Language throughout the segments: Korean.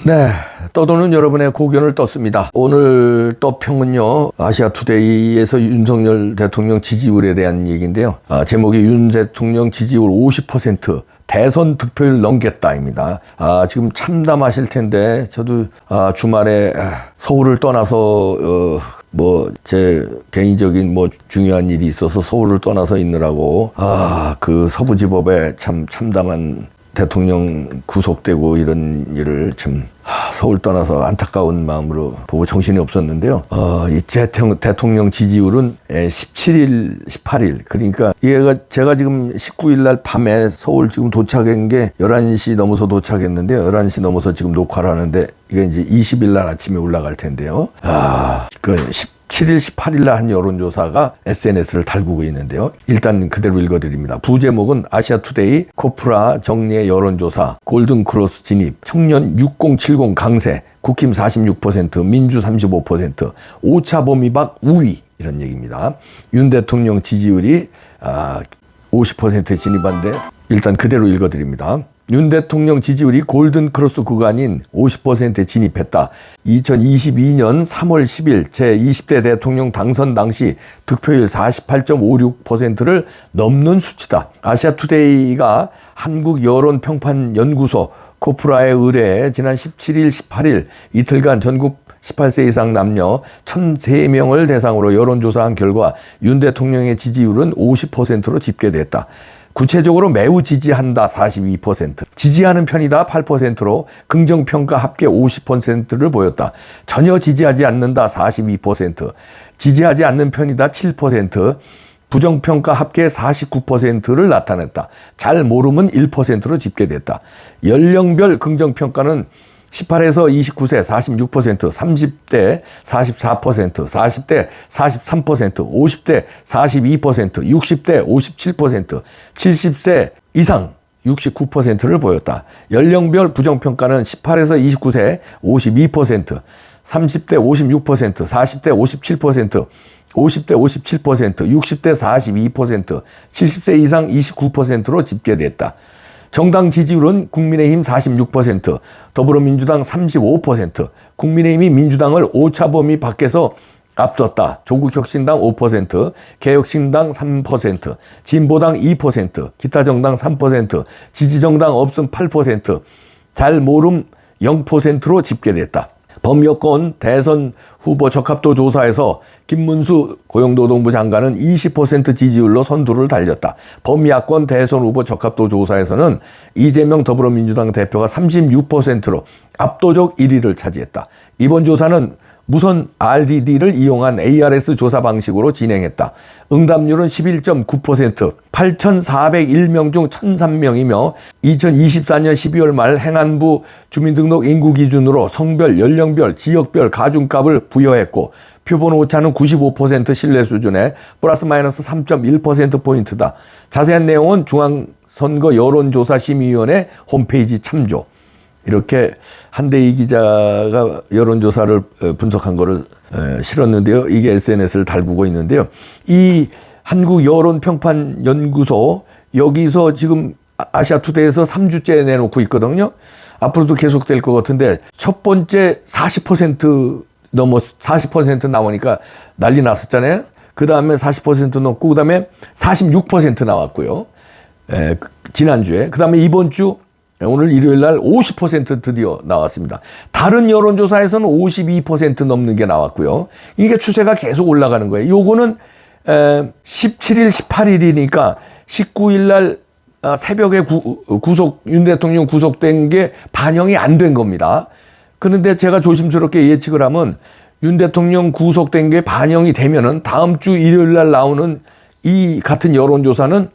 네, 떠도는 여러분의 고견을 떴습니다. 오늘 떠평은요, 아시아투데이에서 윤석열 대통령 지지율에 대한 얘기인데요. 제목이 윤 대통령 지지율 50% 대선 득표율 넘겠다입니다. 지금 참담하실 텐데 저도 주말에 서울을 떠나서 제 개인적인 중요한 일이 있어서 서울을 떠나서 있느라고 그 서부지법에 참 참담한 대통령 구속되고 이런 일을 참 서울 떠나서 안타까운 마음으로 보고 정신이 없었는데요. 이 대통령 지지율은 17일, 18일. 그러니까 제가 지금 19일 날 밤에 서울 지금 도착한 게 11시 넘어서 도착했는데요. 11시 넘어서 지금 녹화를 하는데 이게 이제 20일 날 아침에 올라갈 텐데요. 7일, 18일 날 한 여론조사가 SNS를 달구고 있는데요. 일단 그대로 읽어드립니다. 부제목은 아시아투데이 코프라 정리의 여론조사 골든크로스 진입 청년 6070 강세 국힘 46% 민주 35% 오차 범위 밖 우위 이런 얘기입니다. 윤 대통령 지지율이 50% 진입한데 일단 그대로 읽어드립니다. 윤 대통령 지지율이 골든크로스 구간인 50%에 진입했다. 2022년 3월 10일 제20대 대통령 당선 당시 득표율 48.56%를 넘는 수치다. 아시아투데이가 한국여론평판연구소 코프라에 의뢰해 지난 17일, 18일 이틀간 전국 18세 이상 남녀 1,003명을 대상으로 여론조사한 결과 윤 대통령의 지지율은 50%로 집계됐다. 구체적으로 매우 지지한다 42%, 지지하는 편이다 8%로 긍정평가 합계 50%를 보였다. 전혀 지지하지 않는다 42%, 지지하지 않는 편이다 7%, 부정평가 합계 49%를 나타냈다. 잘 모름은 1%로 집계됐다. 연령별 긍정평가는 18에서 29세 46%, 30대 44%, 40대 43%, 50대 42%, 60대 57%, 70세 이상 69%를 보였다. 연령별 부정평가는 18에서 29세 52%, 30대 56%, 40대 57%, 50대 57%, 60대 42%, 70세 이상 29%로 집계됐다. 정당 지지율은 국민의힘 46%, 더불어민주당 35%, 국민의힘이 민주당을 오차범위 밖에서 앞섰다. 조국혁신당 5%, 개혁신당 3%, 진보당 2%, 기타정당 3%, 지지정당 없음 8%, 잘 모름 0%로 집계됐다. 범여권 대선 후보 적합도 조사에서 김문수 고용노동부 장관은 20% 지지율로 선두를 달렸다. 범야권 대선 후보 적합도 조사에서는 이재명 더불어민주당 대표가 36%로 압도적 1위를 차지했다. 이번 조사는 무선 RDD를 이용한 ARS 조사 방식으로 진행했다. 응답률은 11.9%, 8,401명 중 1,003명이며 2024년 12월 말 행안부 주민등록 인구 기준으로 성별, 연령별, 지역별 가중값을 부여했고 표본 오차는 95% 신뢰 수준에 플러스 마이너스 3.1%포인트다. 자세한 내용은 중앙선거 여론조사심의위원회 홈페이지 참조. 이렇게 한대희 기자가 여론조사를 분석한 거를 실었는데요. 이게 SNS를 달구고 있는데요. 이 한국여론평판연구소 여기서 지금 아시아투데이에서 3주째 내놓고 있거든요. 앞으로도 계속될 것 같은데 첫 번째 40% 넘어 40% 나오니까 난리 났었잖아요. 그 다음에 40% 넘고 그 다음에 46% 나왔고요. 지난주에. 그 다음에 이번 주 오늘 일요일 날 50% 드디어 나왔습니다. 다른 여론조사에서는 52% 넘는 게 나왔고요. 이게 추세가 계속 올라가는 거예요. 요거는 17일, 18일이니까 19일 날 새벽에 윤 대통령 구속된 게 반영이 안 된 겁니다. 그런데 제가 조심스럽게 예측을 하면 윤 대통령 구속된 게 반영이 되면은 다음 주 일요일 날 나오는 이 같은 여론조사는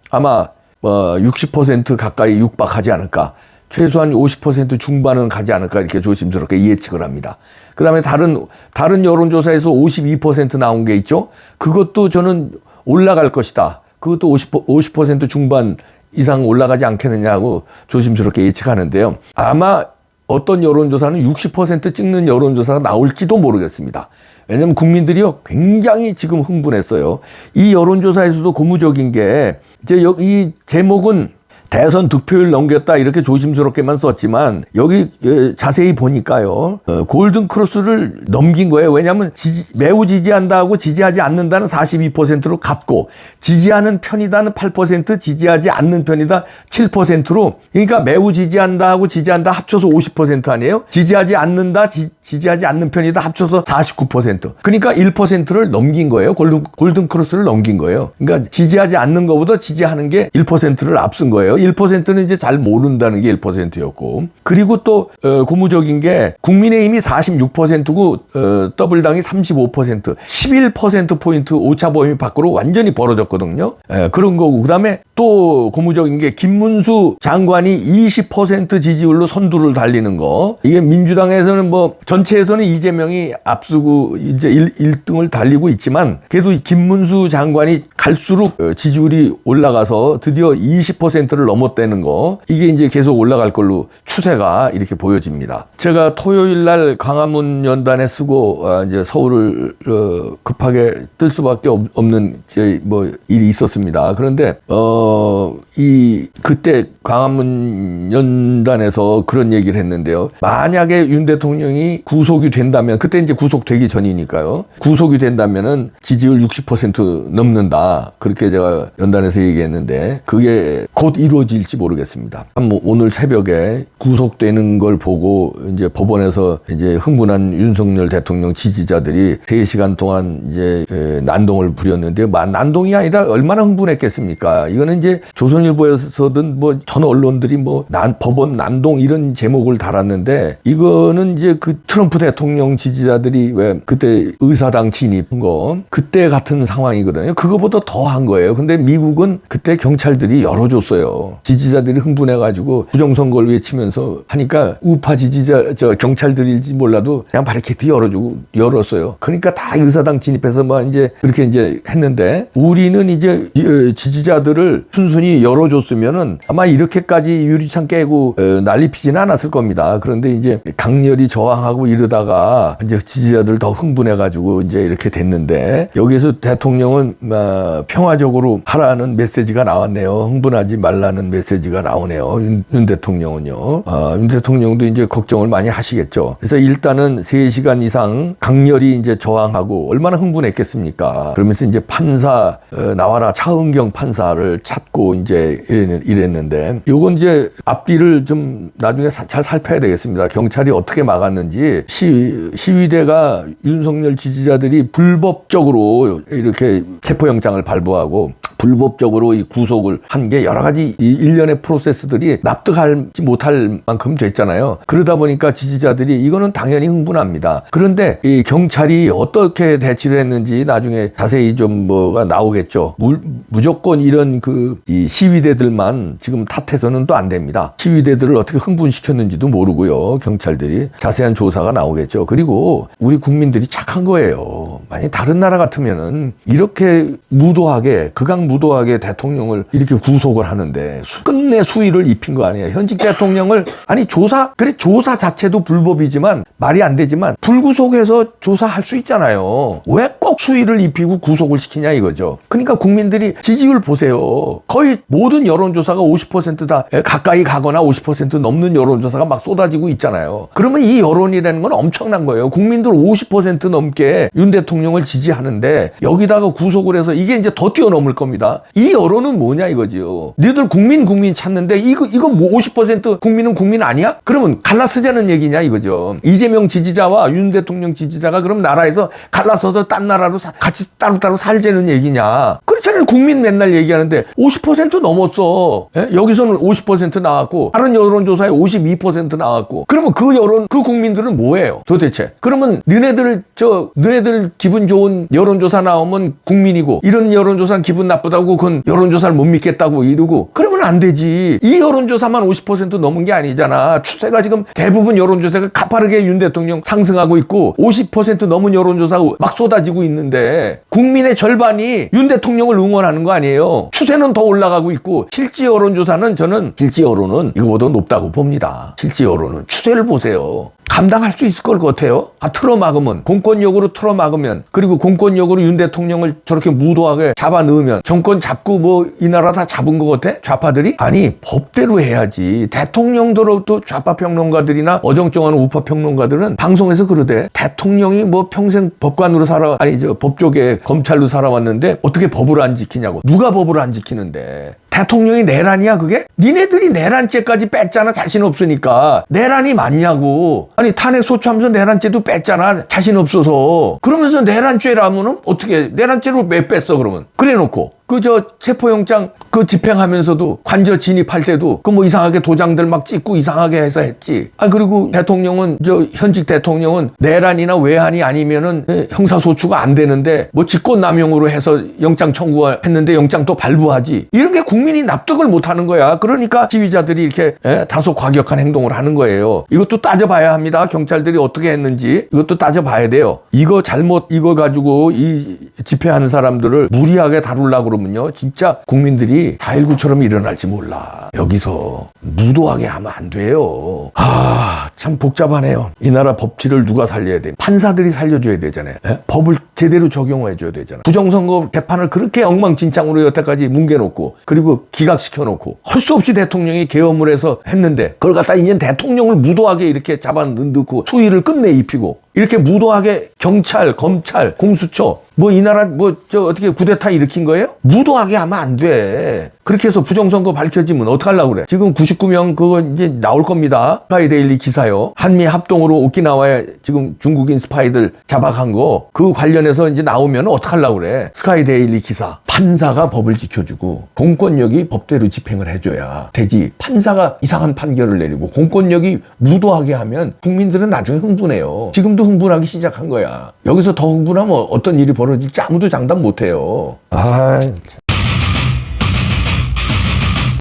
아마 60% 가까이 육박하지 않을까. 최소한 50% 중반은 가지 않을까 이렇게 조심스럽게 예측을 합니다. 그 다음에 다른 여론조사에서 52% 나온 게 있죠. 그것도 저는 올라갈 것이다. 그것도 50% 중반 이상 올라가지 않겠느냐고 조심스럽게 예측하는데요. 아마 어떤 여론조사는 60% 찍는 여론조사가 나올지도 모르겠습니다. 왜냐하면 국민들이요 굉장히 지금 흥분했어요. 이 여론조사에서도 고무적인 게 이제 이 제목은 대선 득표율 넘겼다 이렇게 조심스럽게만 썼지만 여기 자세히 보니까요. 골든 크로스를 넘긴 거예요. 왜냐하면 매우 지지한다고 지지하지 않는다는 42%로 갔고 지지하는 편이다는 8%, 지지하지 않는 편이다 7%로 그러니까 매우 지지한다고 지지한다 합쳐서 50% 아니에요? 지지하지 않는다, 지지하지 않는 편이다 합쳐서 49%. 그러니까 1%를 넘긴 거예요. 골든 크로스를 넘긴 거예요. 그러니까 지지하지 않는 것보다 지지하는 게 1%를 앞선 거예요. 1%는 이제 잘 모른다는 게 1%였고. 그리고 또 고무적인 게 국민의힘이 46%고 더블당이 35%, 11%포인트 오차범위 밖으로 완전히 벌어졌거든요. 그런 거고. 그다음에 또 고무적인 게 김문수 장관이 20% 지지율로 선두를 달리는 거. 이게 민주당에서는 뭐 전체에서는 이재명이 앞서고 이제 1등을 달리고 있지만 그래도 김문수 장관이 갈수록 지지율이 올라가서 드디어 20%를 넘었다는 거. 이게 이제 계속 올라갈 걸로 추세가 이렇게 보여집니다. 제가 토요일 날 광화문 연단에 쓰고 이제 서울을 급하게 뜰 수밖에 없는 뭐 일이 있었습니다. 그런데 그때 광화문 연단에서 그런 얘기를 했는데요. 만약에 윤 대통령이 구속이 된다면 그때 이제 구속되기 전이니까요. 구속이 된다면은 지지율 60% 넘는다. 그렇게 제가 연단에서 얘기했는데 그게 곧 이루어질지 모르겠습니다. 뭐 오늘 새벽에 구속되는 걸 보고 이제 법원에서 이제 흥분한 윤석열 대통령 지지자들이 3시간 동안 이제 난동을 부렸는데 난동이 아니라 얼마나 흥분했겠습니까? 이거는 이제 조선일보에서든 뭐 전 언론들이 뭐 법원 난동 이런 제목을 달았는데 이거는 이제 그 트럼프 대통령 지지자들이 왜 그때 의사당 진입한 거 그때 같은 상황이거든요. 그거보다 더 한 거예요. 근데 미국은 그때 경찰들이 열어줬어요. 지지자들이 흥분해가지고 부정선거를 외치면서 하니까 우파 지지자 경찰들일지 몰라도 그냥 바리케이트 열었어요. 그러니까 다 의사당 진입해서 뭐 이제 그렇게 이제 했는데 우리는 이제 지지자들을 순순히 열어줬으면은 아마 이렇게까지 유리창 깨고 난리 피지는 않았을 겁니다. 그런데 이제 강렬히 저항하고 이러다가 이제 지지자들 더 흥분해가지고 이제 이렇게 됐는데 여기서 대통령은 평화적으로 하라는 메시지가 나왔네요. 흥분하지 말라는 메시지가 나오네요. 윤 대통령은요. 윤 대통령도 이제 걱정을 많이 하시겠죠. 그래서 일단은 3시간 이상 강렬히 이제 저항하고 얼마나 흥분했겠습니까? 그러면서 이제 판사 나와라 차은경 판사를 찾고 이제 이랬는데 요건 이제 앞뒤를 좀 나중에 잘 살펴야 되겠습니다. 경찰이 어떻게 막았는지 시위대가 윤석열 지지자들이 불법적으로 이렇게 체포영장을 발부하고 불법적으로 이 구속을 한 게 여러 가지 일련의 프로세스들이 납득하지 못할 만큼 됐잖아요. 그러다 보니까 지지자들이 이거는 당연히 흥분합니다. 그런데 이 경찰이 어떻게 대치를 했는지 나중에 자세히 좀 뭐가 나오겠죠. 무조건 이런 이 시위대들만 지금 탓해서는 또 안 됩니다. 시위대들을 어떻게 흥분시켰는지도 모르고요. 경찰들이 자세한 조사가 나오겠죠. 그리고 우리 국민들이 착한 거예요. 만약 다른 나라 같으면은 이렇게 극악무도하게 대통령을 이렇게 구속을 하는데 끝내 수위를 입힌 거 아니에요. 현직 대통령을 조사 자체도 불법이지만 말이 안 되지만 불구속해서 조사할 수 있잖아요. 왜 꼭 수위를 입히고 구속을 시키냐 이거죠. 그러니까 국민들이 지지율 보세요. 거의 모든 여론조사가 50% 다 가까이 가거나 50% 넘는 여론조사가 막 쏟아지고 있잖아요. 그러면 이 여론이라는 건 엄청난 거예요. 국민들 50% 넘게 윤 대통령을 지지하는데 여기다가 구속을 해서 이게 이제 더 뛰어넘을 겁니다. 이 여론은 뭐냐 이거지요. 니들 국민 찾는데 이거 뭐 50% 국민은 국민 아니야? 그러면 갈라쓰자는 얘기냐 이거죠. 이재명 지지자와 윤 대통령 지지자가 그럼 나라에서 갈라서서 딴 나라로 같이 따로따로 살자는 얘기냐? 그렇잖아요. 국민 맨날 얘기하는데 50% 넘었어. 여기서는 50% 나왔고 다른 여론조사에 52% 나왔고 그러면 그 국민들은 뭐예요? 도대체? 그러면 너네들 기분 좋은 여론조사 나오면 국민이고 이런 여론조사는 기분 나쁘다고 그건 여론조사를 못 믿겠다고 이러고 그러면 안 되지. 이 여론조사만 50% 넘은 게 아니잖아. 추세가 지금 대부분 여론조사가 가파르게 윤 대통령 상승하고 있고 50% 넘은 여론조사 막 쏟아지고 있는데 국민의 절반이 윤 대통령을 응원하는 거 아니에요. 추세는 더 올라가고 있고 실제 여론조사는 저는 실제 여론은 이거보다 높다고 봅니다. 실제 여론은 추세를 보세요. 감당할 수 있을 것 같아요. 공권력으로 틀어막으면 그리고 공권력으로 윤 대통령을 저렇게 무도하게 잡아 넣으면 정권 잡고 뭐 이 나라 다 잡은 것 같아? 좌파들이? 아니 법대로 해야지. 대통령도 또 좌파 평론가들이나 어정쩡한 우파 평론가들은 방송에서 그러대. 대통령이 뭐 평생 법관으로 법 쪽에 검찰로 살아왔는데 어떻게 법을 안 지키냐고. 누가 법을 안 지키는데. 대통령이 내란이야 그게? 니네들이 내란죄까지 뺐잖아. 자신 없으니까. 내란이 맞냐고. 아니 탄핵 소추하면서 내란죄도 뺐잖아. 자신 없어서. 그러면서 내란죄라면은 어떻게 내란죄로 왜 뺐어 그러면. 그래놓고 체포영장 집행하면서도 관저 진입할 때도 뭐 이상하게 도장들 막 찍고 이상하게 해서 했지. 그리고 대통령은 현직 대통령은 내란이나 외환이 아니면은 형사소추가 안 되는데 뭐 직권남용으로 해서 영장 청구했는데 영장 또 발부하지. 이런 게 국민이 납득을 못 하는 거야. 그러니까 지휘자들이 이렇게 다소 과격한 행동을 하는 거예요. 이것도 따져봐야 합니다. 경찰들이 어떻게 했는지 이것도 따져봐야 돼요. 이거 가지고 이 집회하는 사람들을 무리하게 다루려고 그러면요. 진짜 국민들이 4.19처럼 일어날지 몰라. 여기서 무도하게 하면 안 돼요. 참 복잡하네요. 이 나라 법치를 누가 살려야 돼? 판사들이 살려줘야 되잖아요. 법을 제대로 적용해줘야 되잖아요. 부정선거 개판을 그렇게 엉망진창으로 여태까지 뭉개놓고 그리고 기각시켜놓고 할 수 없이 대통령이 계엄을 해서 했는데 그걸 갖다 이제 대통령을 무도하게 이렇게 잡아넣고 수위를 끝내 입히고 이렇게 무도하게 경찰, 검찰, 공수처 이 나라 어떻게 쿠데타 일으킨 거예요? 무도하게 하면 안 돼. 그렇게 해서 부정선거 밝혀지면 어떡하려고 그래? 지금 99명 그거 이제 나올 겁니다. 스카이데일리 기사요. 한미 합동으로 오키나와에 지금 중국인 스파이들 잡아간 거 그 관련해서 이제 나오면 어떡하려고 그래? 스카이데일리 기사. 판사가 법을 지켜주고 공권력이 법대로 집행을 해줘야 되지. 판사가 이상한 판결을 내리고 공권력이 무도하게 하면 국민들은 나중에 흥분해요. 지금도 흥분하기 시작한 거야. 여기서 더 흥분하면 어떤 일이 벌어질지 아무도 장담 못해요. 참.